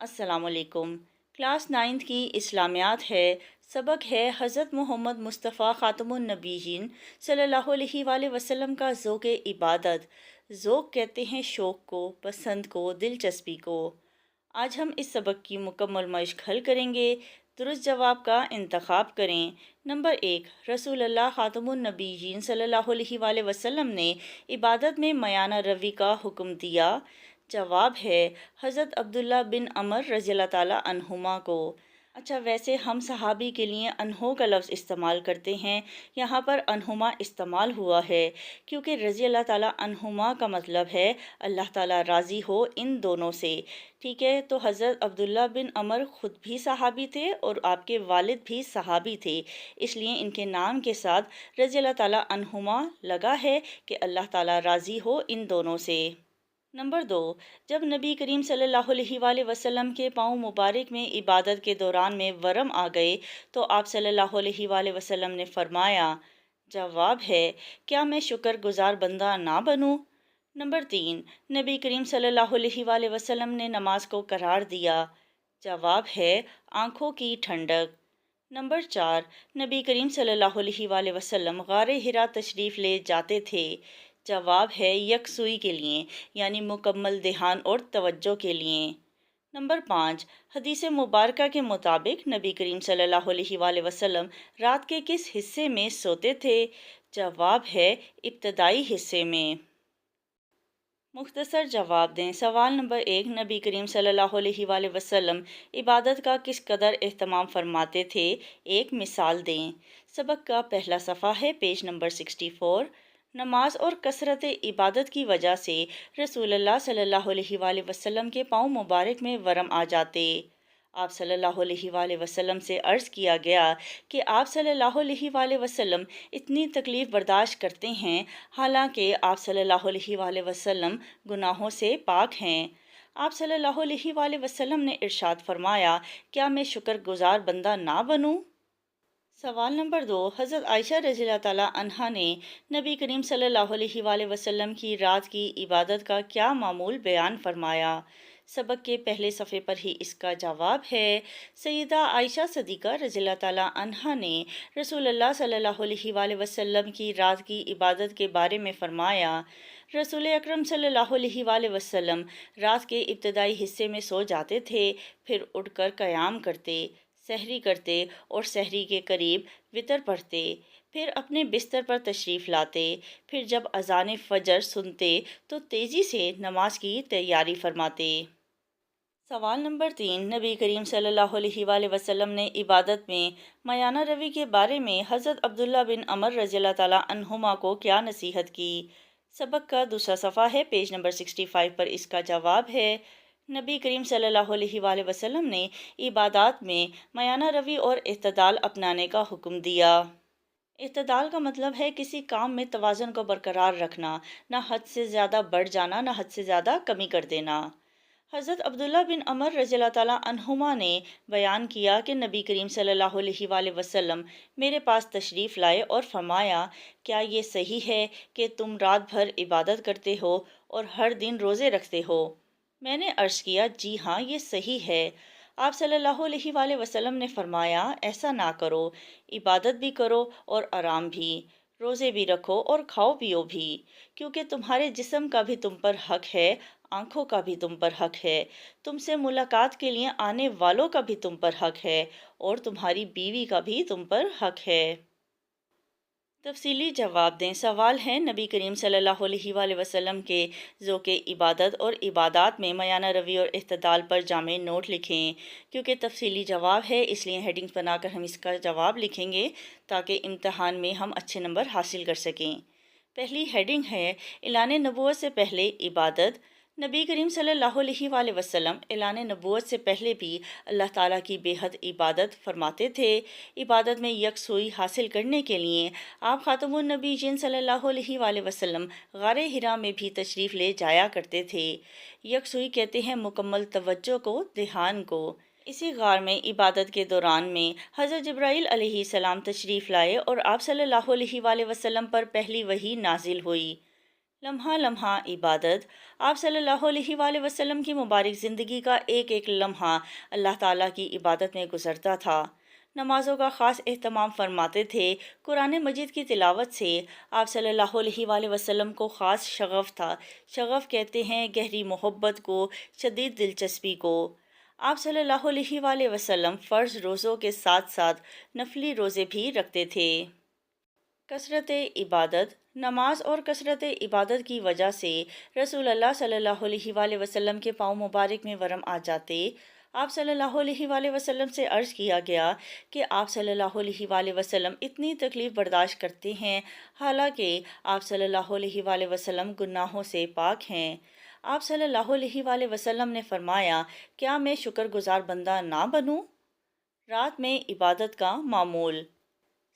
السلام علیکم۔ کلاس 9 کی اسلامیات ہے۔ سبق ہے حضرت محمد مصطفیٰ خاتم النبیین صلی اللہ علیہ وآلہ وسلم کا ذوق عبادت۔ ذوق کہتے ہیں شوق کو، پسند کو، دلچسپی کو۔ آج ہم اس سبق کی مکمل مشق حل کریں گے۔ درست جواب کا انتخاب کریں۔ نمبر 1، رسول اللہ خاتم النبیین صلی اللہ علیہ وآلہ وسلم نے عبادت میں میانہ روی کا حکم دیا۔ جواب ہے حضرت عبداللہ بن عمر رضی اللہ تعالیٰ عنہما کو۔ اچھا، ویسے ہم صحابی کے لیے انہوں کا لفظ استعمال کرتے ہیں، یہاں پر انہما استعمال ہوا ہے کیونکہ رضی اللہ تعالیٰ عنہما کا مطلب ہے اللہ تعالیٰ راضی ہو ان دونوں سے۔ ٹھیک ہے، تو حضرت عبداللہ بن عمر خود بھی صحابی تھے اور آپ کے والد بھی صحابی تھے، اس لیے ان کے نام کے ساتھ رضی اللہ تعالیٰ عنہما لگا ہے کہ اللہ تعالیٰ راضی ہو ان دونوں سے۔ نمبر 2، جب نبی کریم صلی اللہ علیہ وآلہ وسلم کے پاؤں مبارک میں عبادت کے دوران میں ورم آ گئے تو آپ صلی اللہ علیہ وآلہ وسلم نے فرمایا۔ جواب ہے کیا میں شکر گزار بندہ نہ بنوں؟ نمبر 3، نبی کریم صلی اللہ علیہ وآلہ وسلم نے نماز کو قرار دیا۔ جواب ہے آنکھوں کی ٹھنڈک۔ نمبر 4، نبی کریم صلی اللہ علیہ وآلہ وسلم غار حرا تشریف لے جاتے تھے۔ جواب ہے یکسوئی کے لیے، یعنی مکمل دھیان اور توجہ کے لیے۔ نمبر 5، حدیث مبارکہ کے مطابق نبی کریم صلی اللہ علیہ وآلہ وسلم رات کے کس حصے میں سوتے تھے؟ جواب ہے ابتدائی حصے میں۔ مختصر جواب دیں۔ سوال نمبر 1، نبی کریم صلی اللہ علیہ وآلہ وسلم عبادت کا کس قدر اہتمام فرماتے تھے؟ ایک مثال دیں۔ سبق کا پہلا صفحہ ہے، پیج نمبر 64۔ نماز اور کثرت عبادت کی وجہ سے رسول اللہ صلی اللہ علیہ وآلہ وسلم کے پاؤں مبارک میں ورم آ جاتے۔ آپ صلی اللہ علیہ وآلہ وسلم سے عرض کیا گیا کہ آپ صلی اللہ علیہ وآلہ وسلم اتنی تکلیف برداشت کرتے ہیں، حالانکہ آپ صلی اللہ علیہ وآلہ وسلم گناہوں سے پاک ہیں۔ آپ صلی اللہ علیہ وآلہ وسلم نے ارشاد فرمایا، کیا میں شکر گزار بندہ نہ بنوں؟ سوال نمبر 2، حضرت عائشہ رضی اللہ تعالیٰ عنہا نے نبی کریم صلی اللہ علیہ وآلہ وسلم کی رات کی عبادت کا کیا معمول بیان فرمایا؟ سبق کے پہلے صفحے پر ہی اس کا جواب ہے۔ سیدہ عائشہ صدیقہ رضی اللہ تعالیٰ عنہا نے رسول اللہ صلی اللہ علیہ وآلہ وسلم کی رات کی عبادت کے بارے میں فرمایا، رسول اکرم صلی اللہ علیہ وآلہ وسلم رات کے ابتدائی حصے میں سو جاتے تھے، پھر اٹھ کر قیام کرتے، سحری کرتے اور سحری کے قریب وتر پڑھتے، پھر اپنے بستر پر تشریف لاتے، پھر جب اذان فجر سنتے تو تیزی سے نماز کی تیاری فرماتے۔ سوال نمبر 3، نبی کریم صلی اللہ علیہ وآلہ وسلم نے عبادت میں میانہ روی کے بارے میں حضرت عبداللہ بن عمر رضی اللہ تعالیٰ عنہما کو کیا نصیحت کی؟ سبق کا دوسرا صفحہ ہے، پیج نمبر 65 پر اس کا جواب ہے۔ نبی کریم صلی اللہ علیہ وآلہ وسلم نے عبادات میں میانہ روی اور اعتدال اپنانے کا حکم دیا۔ اعتدال کا مطلب ہے کسی کام میں توازن کو برقرار رکھنا، نہ حد سے زیادہ بڑھ جانا، نہ حد سے زیادہ کمی کر دینا۔ حضرت عبداللہ بن عمر رضی اللہ تعالیٰ عنہما نے بیان کیا کہ نبی کریم صلی اللہ علیہ وآلہ وسلم میرے پاس تشریف لائے اور فرمایا، کیا یہ صحیح ہے کہ تم رات بھر عبادت کرتے ہو اور ہر دن روزے رکھتے ہو؟ میں نے عرض کیا، جی ہاں، یہ صحیح ہے۔ آپ صلی اللہ علیہ وآلہ وسلم نے فرمایا، ایسا نہ کرو، عبادت بھی کرو اور آرام بھی، روزے بھی رکھو اور کھاؤ پیو بھی، کیونکہ تمہارے جسم کا بھی تم پر حق ہے، آنکھوں کا بھی تم پر حق ہے، تم سے ملاقات کے لیے آنے والوں کا بھی تم پر حق ہے، اور تمہاری بیوی کا بھی تم پر حق ہے۔ تفصیلی جواب دیں۔ سوال ہے، نبی کریم صلی اللہ علیہ وآلہ وسلم کے ذوق عبادت اور عبادات میں میانہ روی اور اعتدال پر جامع نوٹ لکھیں۔ کیونکہ تفصیلی جواب ہے اس لیے ہیڈنگز بنا کر ہم اس کا جواب لکھیں گے تاکہ امتحان میں ہم اچھے نمبر حاصل کر سکیں۔ پہلی ہیڈنگ ہے اعلان نبوت سے پہلے عبادت۔ نبی کریم صلی اللہ علیہ وآلہ وسلم اعلان نبوت سے پہلے بھی اللہ تعالیٰ کی بے حد عبادت فرماتے تھے۔ عبادت میں یکسوئی حاصل کرنے کے لیے آپ خاتم النبیین صلی اللہ علیہ وآلہ وسلم غار حرا میں بھی تشریف لے جایا کرتے تھے۔ یکسوئی کہتے ہیں مکمل توجہ کو، دھیان کو۔ اسی غار میں عبادت کے دوران میں حضرت جبرائیل علیہ السلام تشریف لائے اور آپ صلی اللہ علیہ وآلہ وسلم پر پہلی وحی نازل ہوئی۔ لمحہ لمحہ عبادت۔ آپ صلی اللہ علیہ وآلہ وسلم کی مبارک زندگی کا ایک ایک لمحہ اللہ تعالیٰ کی عبادت میں گزرتا تھا۔ نمازوں کا خاص اہتمام فرماتے تھے۔ قرآن مجید کی تلاوت سے آپ صلی اللہ علیہ وآلہ وسلم کو خاص شغف تھا۔ شغف کہتے ہیں گہری محبت کو، شدید دلچسپی کو۔ آپ صلی اللہ علیہ وآلہ وسلم فرض روزوں کے ساتھ ساتھ نفلی روزے بھی رکھتے تھے۔ کثرت عبادت۔ نماز اور کثرت عبادت کی وجہ سے رسول اللہ صلی اللہ علیہ وآلہ وسلم کے پاؤں مبارک میں ورم آ جاتے۔ آپ صلی اللہ علیہ وآلہ وسلم سے عرض کیا گیا کہ آپ صلی اللہ علیہ وآلہ وسلم اتنی تکلیف برداشت کرتے ہیں، حالانکہ آپ صلی اللہ علیہ وآلہ وسلم گناہوں سے پاک ہیں۔ آپ صلی اللہ علیہ وآلہ وسلم نے فرمایا، کیا میں شکر گزار بندہ نہ بنوں؟ رات میں عبادت کا معمول۔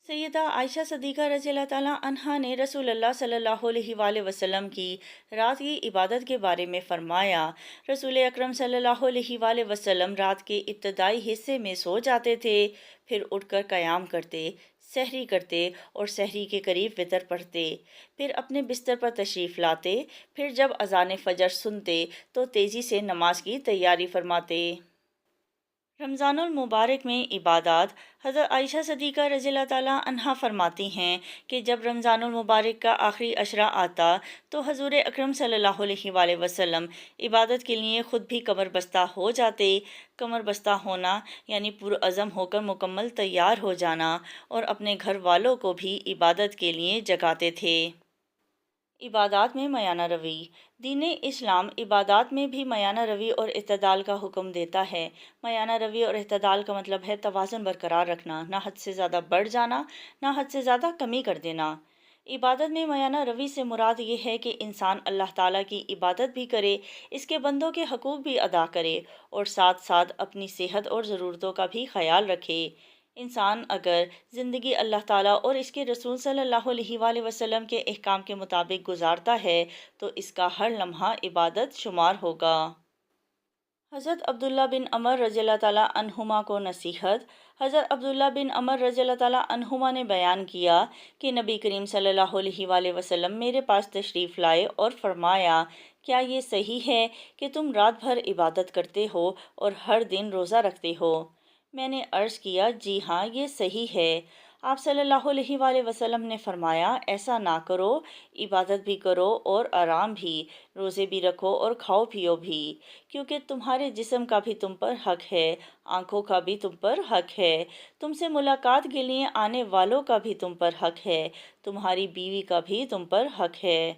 سیدہ عائشہ صدیقہ رضی اللہ تعالیٰ عنہا نے رسول اللہ صلی اللہ علیہ وآلہ وسلم کی رات کی عبادت کے بارے میں فرمایا، رسول اکرم صلی اللہ علیہ وآلہ وسلم رات کے ابتدائی حصے میں سو جاتے تھے، پھر اٹھ کر قیام کرتے، سحری کرتے اور سحری کے قریب وتر پڑھتے، پھر اپنے بستر پر تشریف لاتے، پھر جب اذان فجر سنتے تو تیزی سے نماز کی تیاری فرماتے۔ رمضان المبارک میں عبادات۔ حضرت عائشہ صدیقہ رضی اللہ تعالیٰ عنہا فرماتی ہیں کہ جب رمضان المبارک کا آخری عشرہ آتا تو حضور اکرم صلی اللہ علیہ وآلہ وسلم عبادت کے لیے خود بھی کمر بستہ ہو جاتے۔ کمر بستہ ہونا یعنی پرعزم ہو کر مکمل تیار ہو جانا، اور اپنے گھر والوں کو بھی عبادت کے لیے جگاتے تھے۔ عبادات میں میانہ روی۔ دین اسلام عبادات میں بھی میانہ روی اور اعتدال کا حکم دیتا ہے۔ میانہ روی اور اعتدال کا مطلب ہے توازن برقرار رکھنا، نہ حد سے زیادہ بڑھ جانا، نہ حد سے زیادہ کمی کر دینا۔ عبادت میں میانہ روی سے مراد یہ ہے کہ انسان اللہ تعالیٰ کی عبادت بھی کرے، اس کے بندوں کے حقوق بھی ادا کرے، اور ساتھ ساتھ اپنی صحت اور ضرورتوں کا بھی خیال رکھے۔ انسان اگر زندگی اللہ تعالیٰ اور اس کے رسول صلی اللہ علیہ وآلہ وسلم کے احکام کے مطابق گزارتا ہے تو اس کا ہر لمحہ عبادت شمار ہوگا۔ حضرت عبداللہ بن عمر رضی اللہ تعالیٰ عنہما کو نصیحت۔ حضرت عبداللہ بن عمر رضی اللہ تعالیٰ عنہما نے بیان کیا کہ نبی کریم صلی اللہ علیہ وآلہ وسلم میرے پاس تشریف لائے اور فرمایا، کیا یہ صحیح ہے کہ تم رات بھر عبادت کرتے ہو اور ہر دن روزہ رکھتے ہو؟ میں نے عرض کیا، جی ہاں، یہ صحیح ہے۔ آپ صلی اللہ علیہ وآلہ وسلم نے فرمایا، ایسا نہ کرو، عبادت بھی کرو اور آرام بھی، روزے بھی رکھو اور کھاؤ پیو بھی، کیونکہ تمہارے جسم کا بھی تم پر حق ہے، آنکھوں کا بھی تم پر حق ہے، تم سے ملاقات کے لیے آنے والوں کا بھی تم پر حق ہے، تمہاری بیوی کا بھی تم پر حق ہے۔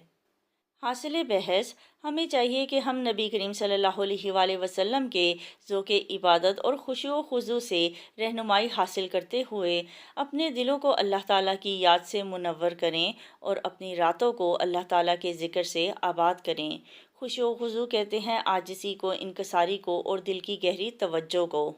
حاصل بحث، ہمیں چاہیے کہ ہم نبی کریم صلی اللہ علیہ وآلہ وسلم کے ذوق عبادت اور خشوع و خضوع سے رہنمائی حاصل کرتے ہوئے اپنے دلوں کو اللہ تعالیٰ کی یاد سے منور کریں اور اپنی راتوں کو اللہ تعالیٰ کے ذکر سے آباد کریں۔ خشوع و خضوع کہتے ہیں عاجزی کو، انکساری کو اور دل کی گہری توجہ کو۔